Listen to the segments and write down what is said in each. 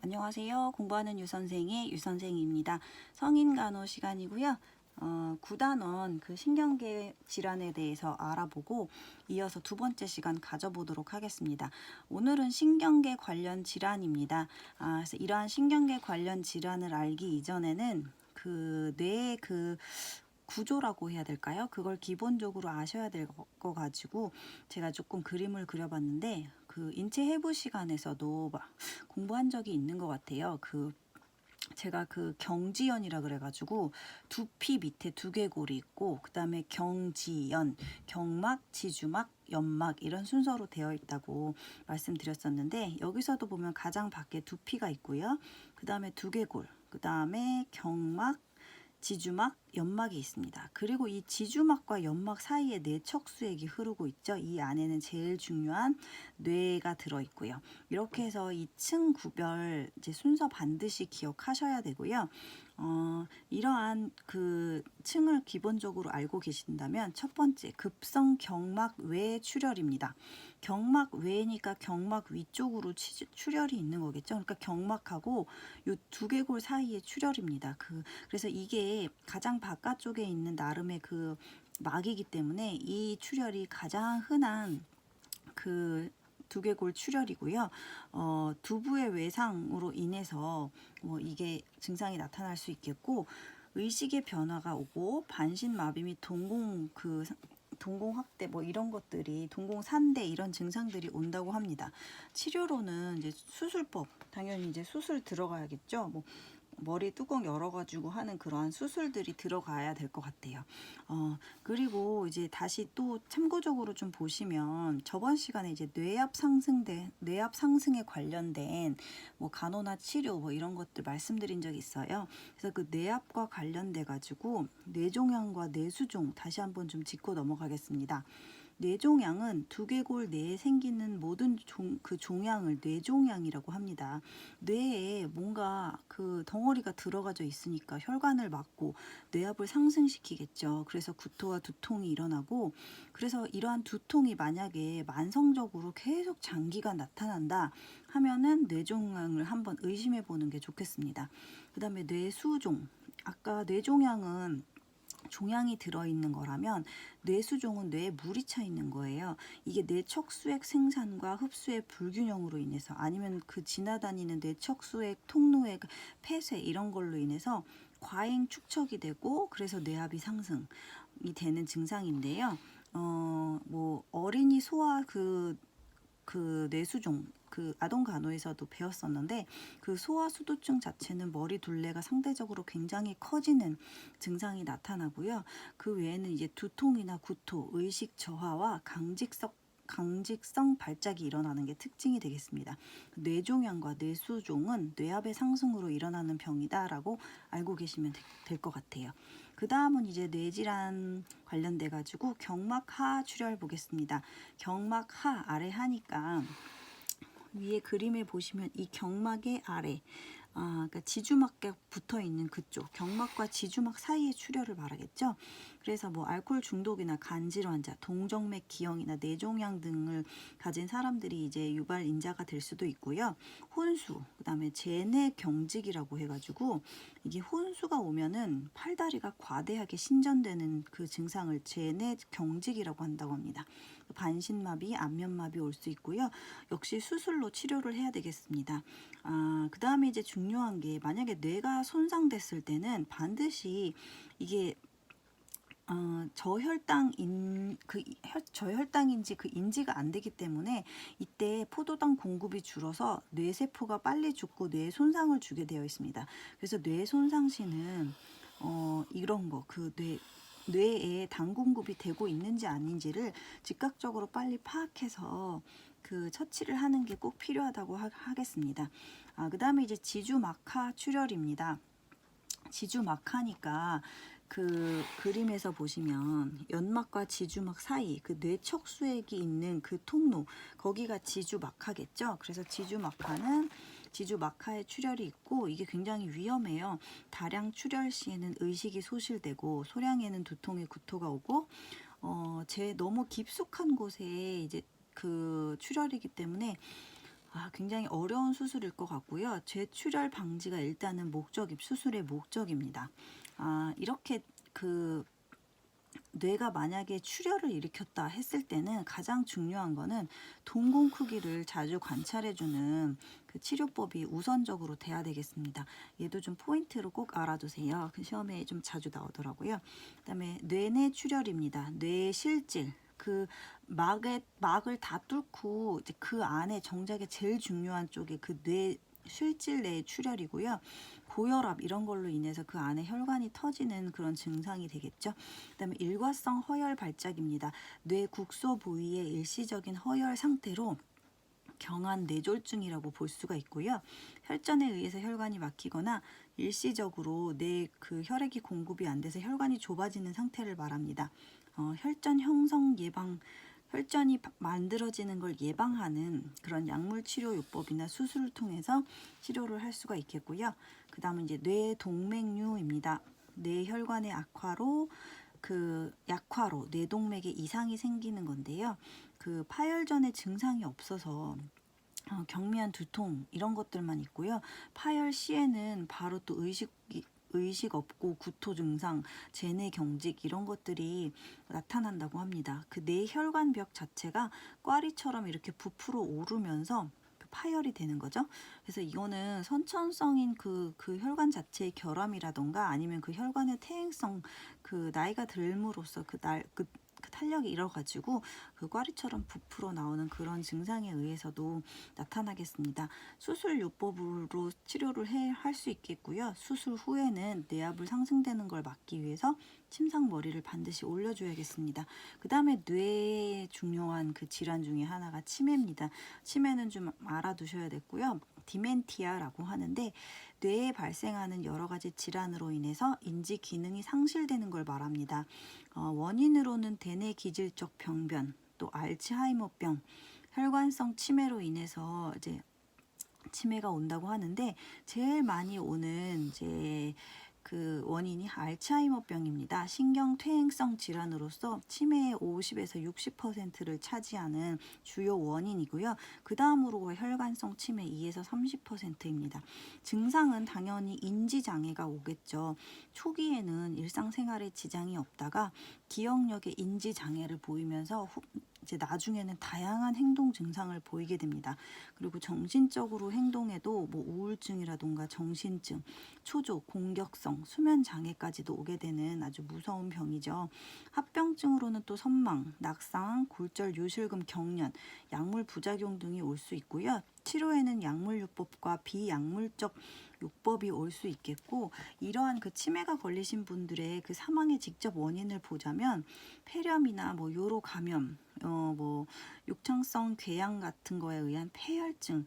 안녕하세요. 공부하는 유선생의 유선생입니다. 성인간호 시간이고요. 9단원 그 신경계 질환에 대해서 알아보고 이어서 두 번째 시간 가져보도록 하겠습니다. 오늘은 신경계 관련 질환입니다. 그래서 이러한 신경계 관련 질환을 알기 이전에는 그 뇌의 그 구조라고 해야 될까요? 그걸 기본적으로 아셔야 될 거 가지고 제가 조금 그림을 그려봤는데 그 인체 해부 시간에서도 공부한 적이 있는 것 같아요. 제가 그 경지연이라 그래가지고 두피 밑에 두개골이 있고 그 다음에 경지연, 경막, 지주막, 연막 이런 순서로 되어 있다고 말씀드렸었는데 여기서도 보면 가장 밖에 두피가 있고요. 그 다음에 두개골, 그 다음에 경막, 지주막, 연막이 있습니다. 그리고 이 지주막과 연막 사이에 뇌척수액이 흐르고 있죠. 이 안에는 제일 중요한 뇌가 들어있고요. 이렇게 해서 이 층 구별 이제 순서 반드시 기억하셔야 되고요. 이러한 그 층을 기본적으로 알고 계신다면 첫 번째 급성 경막 외 출혈입니다. 경막 외니까 경막 위쪽으로 출혈이 있는 거겠죠. 그러니까 경막하고 이 두개골 사이의 출혈입니다. 그래서 이게 가장 바깥쪽에 있는 나름의 그 막이기 때문에 이 출혈이 가장 흔한 그 두개골 출혈이고요. 두부의 외상으로 인해서 이게 증상이 나타날 수 있겠고 의식의 변화가 오고 반신마비 및 동공 확대 이런 것들이 동공 산대 이런 증상들이 온다고 합니다. 치료로는 이제 수술법 당연히 이제 수술 들어가야겠죠. 머리 뚜껑 열어가지고 하는 그러한 수술들이 들어가야 될 것 같아요. 그리고 이제 다시 또 참고적으로 좀 보시면 저번 시간에 이제 뇌압 상승에 관련된 간호나 치료 이런 것들 말씀드린 적이 있어요. 그래서 그 뇌압과 관련돼 가지고 뇌종양과 뇌수종 다시 한번 좀 짚고 넘어가겠습니다. 뇌종양은 두개골 내에 생기는 모든 종양을 뇌종양이라고 합니다. 뇌에 뭔가 그 덩어리가 들어가져 있으니까 혈관을 막고 뇌압을 상승시키겠죠. 그래서 구토와 두통이 일어나고 그래서 이러한 두통이 만약에 만성적으로 계속 장기간 나타난다 하면은 뇌종양을 한번 의심해 보는 게 좋겠습니다. 그 다음에 뇌수종. 아까 뇌종양은 종양이 들어있는 거라면 뇌수종은 뇌에 물이 차 있는 거예요. 이게 뇌척수액 생산과 흡수의 불균형으로 인해서 아니면 그 지나다니는 뇌척수액 통로의 폐쇄 이런 걸로 인해서 과잉 축척이 되고 그래서 뇌압이 상승이 되는 증상인데요. 어린이 소아 그 뇌수종 그 아동 간호에서도 배웠었는데 그 소아수도증 자체는 머리 둘레가 상대적으로 굉장히 커지는 증상이 나타나고요. 그 외에는 이제 두통이나 구토, 의식 저하와 강직성 발작이 일어나는 게 특징이 되겠습니다. 뇌종양과 뇌수종은 뇌압의 상승으로 일어나는 병이다라고 알고 계시면 될 것 같아요. 그 다음은 이제 뇌질환 관련돼 가지고 경막하 출혈 보겠습니다. 경막하 아래 하니까 위에 그림에 보시면 이 경막의 아래 그러니까 지주막과 붙어 있는 그쪽 경막과 지주막 사이의 출혈을 말하겠죠. 그래서 알코올 중독이나 간질 환자, 동정맥 기형이나 뇌종양 등을 가진 사람들이 이제 유발 인자가 될 수도 있고요. 혼수, 그다음에 제내 경직이라고 해가지고 이게 혼수가 오면은 팔다리가 과대하게 신전되는 그 증상을 제내 경직이라고 한다고 합니다. 반신마비, 안면마비 올 수 있고요. 역시 수술로 치료를 해야 되겠습니다. 그 다음에 이제 중요한 게 만약에 뇌가 손상됐을 때는 반드시 이게 저혈당인지 그 인지가 안 되기 때문에 이때 포도당 공급이 줄어서 뇌세포가 빨리 죽고 뇌에 손상을 주게 되어 있습니다. 그래서 뇌 손상 시는 이런 거 뇌에 당 공급이 되고 있는지 아닌지를 즉각적으로 빨리 파악해서 그 처치를 하는 게 꼭 필요하다고 하겠습니다. 그 다음에 이제 지주막하 출혈입니다. 지주막하니까 그 그림에서 보시면 연막과 지주막 사이 그 뇌척수액이 있는 그 통로 거기가 지주막하겠죠. 그래서 지주막하에 출혈이 있고 이게 굉장히 위험해요. 다량 출혈 시에는 의식이 소실되고 소량에는 두통의 구토가 오고 너무 깊숙한 곳에 이제 그 출혈이기 때문에 굉장히 어려운 수술일 것 같고요. 뇌출혈 방지가 일단은 수술의 목적입니다. 이렇게 뇌가 만약에 출혈을 일으켰다 했을 때는 가장 중요한 거는 동공 크기를 자주 관찰해주는 그 치료법이 우선적으로 돼야 되겠습니다. 얘도 좀 포인트로 꼭 알아두세요. 그 시험에 좀 자주 나오더라고요. 그다음에 뇌내 출혈입니다. 뇌 실질. 막을 다 뚫고 이제 그 안에 정작에 제일 중요한 쪽에 그 뇌 실질 내의 출혈이고요. 고혈압 이런 걸로 인해서 그 안에 혈관이 터지는 그런 증상이 되겠죠. 그다음에 일과성 허혈 발작입니다. 뇌 국소 부위의 일시적인 허혈 상태로 경한 뇌졸중이라고 볼 수가 있고요. 혈전에 의해서 혈관이 막히거나 일시적으로 그 혈액이 공급이 안 돼서 혈관이 좁아지는 상태를 말합니다. 혈전 형성 예방 혈전이 만들어지는 걸 예방하는 그런 약물 치료 요법이나 수술을 통해서 치료를 할 수가 있겠고요. 그 다음은 이제 뇌동맥류입니다. 뇌혈관의 약화로 뇌동맥에 이상이 생기는 건데요. 그 파열전에 증상이 없어서 경미한 두통 이런 것들만 있고요. 파열 시에는 바로 또 의식 없고 구토 증상, 재내 경직 이런 것들이 나타난다고 합니다. 그 뇌혈관벽 자체가 꽈리처럼 이렇게 부풀어 오르면서 파열이 되는 거죠. 그래서 이거는 선천성인 그 혈관 자체의 결함이라던가 아니면 그 혈관의 퇴행성 나이가 들므로써 그 탄력이 잃어가지고 그 꽈리처럼 부풀어 나오는 그런 증상에 의해서도 나타나겠습니다. 수술 요법으로 치료를 할 수 있겠고요. 수술 후에는 뇌압을 상승되는 걸 막기 위해서 침상 머리를 반드시 올려줘야겠습니다. 그 다음에 뇌에 중요한 그 질환 중에 하나가 치매입니다. 치매는 좀 알아두셔야 됐고요. 디멘티아라고 하는데 뇌에 발생하는 여러 가지 질환으로 인해서 인지 기능이 상실되는 걸 말합니다. 원인으로는 대뇌 기질적 병변, 또 알츠하이머병, 혈관성 치매로 인해서 이제 치매가 온다고 하는데 제일 많이 오는 이제 그 원인이 알츠하이머병입니다. 신경퇴행성 질환으로서 치매의 50에서 60%를 차지하는 주요 원인이고요. 그 다음으로 혈관성 치매 2에서 30%입니다. 증상은 당연히 인지장애가 오겠죠. 초기에는 일상생활에 지장이 없다가 기억력에 인지장애를 보이면서 이제 나중에는 다양한 행동 증상을 보이게 됩니다. 그리고 정신적으로 행동에도 뭐 우울증이라던가 정신증, 초조, 공격성, 수면 장애까지도 오게 되는 아주 무서운 병이죠. 합병증으로는 또 선망, 낙상, 골절, 요실금, 경련, 약물 부작용 등이 올 수 있고요. 치료에는 약물요법과 비약물적 요법이 올 수 있겠고, 이러한 그 치매가 걸리신 분들의 그 사망의 직접 원인을 보자면 폐렴이나 뭐 요로 감염, 뭐 욕창성 궤양 같은 거에 의한 폐혈증,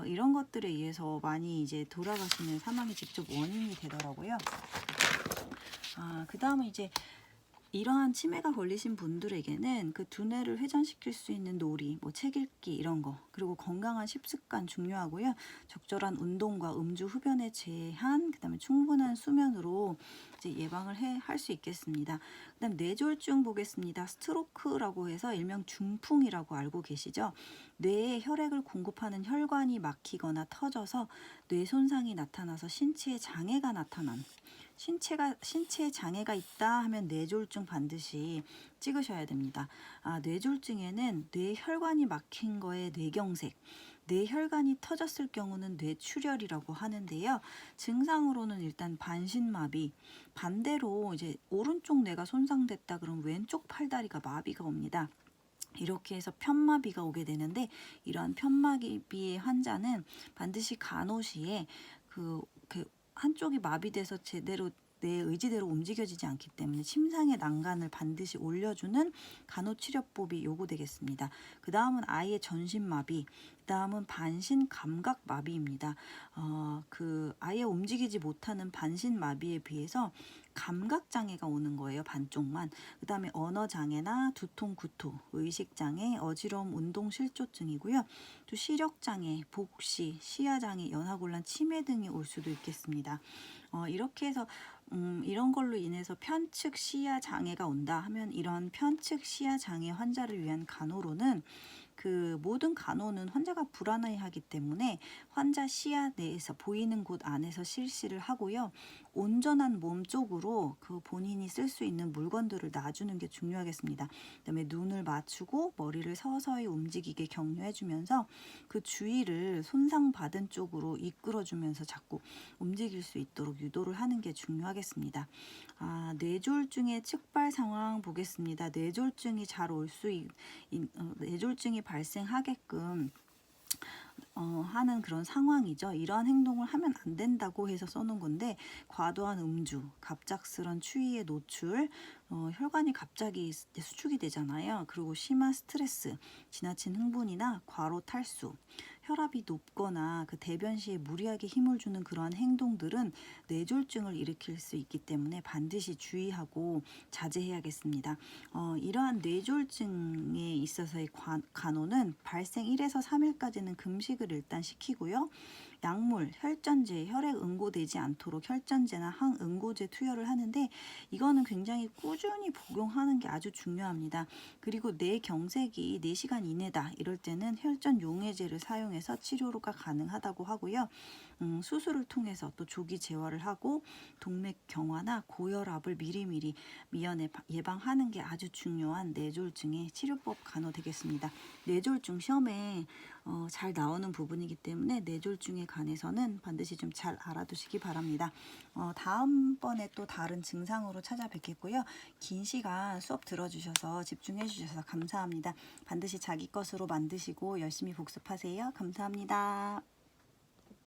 이런 것들에 의해서 많이 이제 돌아가시는 사망의 직접 원인이 되더라고요. 그 다음은 이제 이러한 치매가 걸리신 분들에게는 그 두뇌를 회전시킬 수 있는 놀이, 뭐 책 읽기 이런 거, 그리고 건강한 식습관 중요하고요. 적절한 운동과 음주 흡연의 제한, 그다음에 충분한 수면으로 이제 예방을 할 수 있겠습니다. 그다음 뇌졸중 보겠습니다. 스트로크라고 해서 일명 중풍이라고 알고 계시죠? 뇌에 혈액을 공급하는 혈관이 막히거나 터져서 뇌 손상이 나타나서 신체에 장애가 나타난 신체에 장애가 있다 하면 뇌졸중 반드시 찍으셔야 됩니다. 뇌졸중에는 뇌혈관이 막힌 거에 뇌경색, 뇌혈관이 터졌을 경우는 뇌출혈이라고 하는데요. 증상으로는 일단 반신마비, 반대로 이제 오른쪽 뇌가 손상됐다 그러면 왼쪽 팔다리가 마비가 옵니다. 이렇게 해서 편마비가 오게 되는데 이러한 편마비의 환자는 반드시 간호시에 그 한쪽이 마비돼서 제대로 내 의지대로 움직여지지 않기 때문에 침상의 난간을 반드시 올려주는 간호치료법이 요구되겠습니다. 그 다음은 아예 전신마비, 그 다음은 반신감각마비입니다. 아예 움직이지 못하는 반신마비에 비해서 감각장애가 오는 거예요. 반쪽만. 그 다음에 언어장애나 두통, 구토, 의식장애, 어지러움, 운동실조증이고요. 또 시력장애, 복시, 시야장애, 연화곤란, 치매 등이 올 수도 있겠습니다. 이렇게 해서 이런 걸로 인해서 편측 시야 장애가 온다 하면 이런 편측 시야 장애 환자를 위한 간호로는 그 모든 간호는 환자가 불안해하기 때문에 환자 시야 내에서 보이는 곳 안에서 실시를 하고요. 온전한 몸 쪽으로 그 본인이 쓸 수 있는 물건들을 놔주는 게 중요하겠습니다. 그다음에 눈을 맞추고 머리를 서서히 움직이게 격려해주면서 그 주위를 손상받은 쪽으로 이끌어주면서 자꾸 움직일 수 있도록 유도를 하는 게 중요하겠습니다. 뇌졸중의 측발 상황 보겠습니다. 뇌졸중이 잘 올 수 뇌졸중이 발생하게끔 하는 그런 상황이죠. 이러한 행동을 하면 안 된다고 해서 써놓은 건데, 과도한 음주, 갑작스런 추위에 노출, 혈관이 갑자기 수축이 되잖아요. 그리고 심한 스트레스, 지나친 흥분이나 과로 탈수, 혈압이 높거나 그 대변 시에 무리하게 힘을 주는 그러한 행동들은 뇌졸중을 일으킬 수 있기 때문에 반드시 주의하고 자제해야겠습니다. 이러한 뇌졸중에 있어서의 간호는 발생 1에서 3일까지는 금식을 일단 시키고요. 약물, 혈전제, 혈액 응고되지 않도록 혈전제나 항응고제 투여를 하는데, 이거는 굉장히 꾸준히 복용하는 게 아주 중요합니다. 그리고 뇌경색이 4시간 이내다 이럴 때는 혈전 용해제를 사용해서 치료가 가능하다고 하고요. 수술을 통해서 또 조기 재활을 하고 동맥 경화나 고혈압을 미리미리 미연에 예방하는 게 아주 중요한 뇌졸중의 치료법 간호 되겠습니다. 뇌졸중 시험에 잘 나오는 부분이기 때문에 뇌졸중에 관해서는 반드시 좀 잘 알아두시기 바랍니다. 다음번에 또 다른 증상으로 찾아뵙겠고요. 긴 시간 수업 들어주셔서 집중해 주셔서 감사합니다. 반드시 자기 것으로 만드시고 열심히 복습하세요. 감사합니다.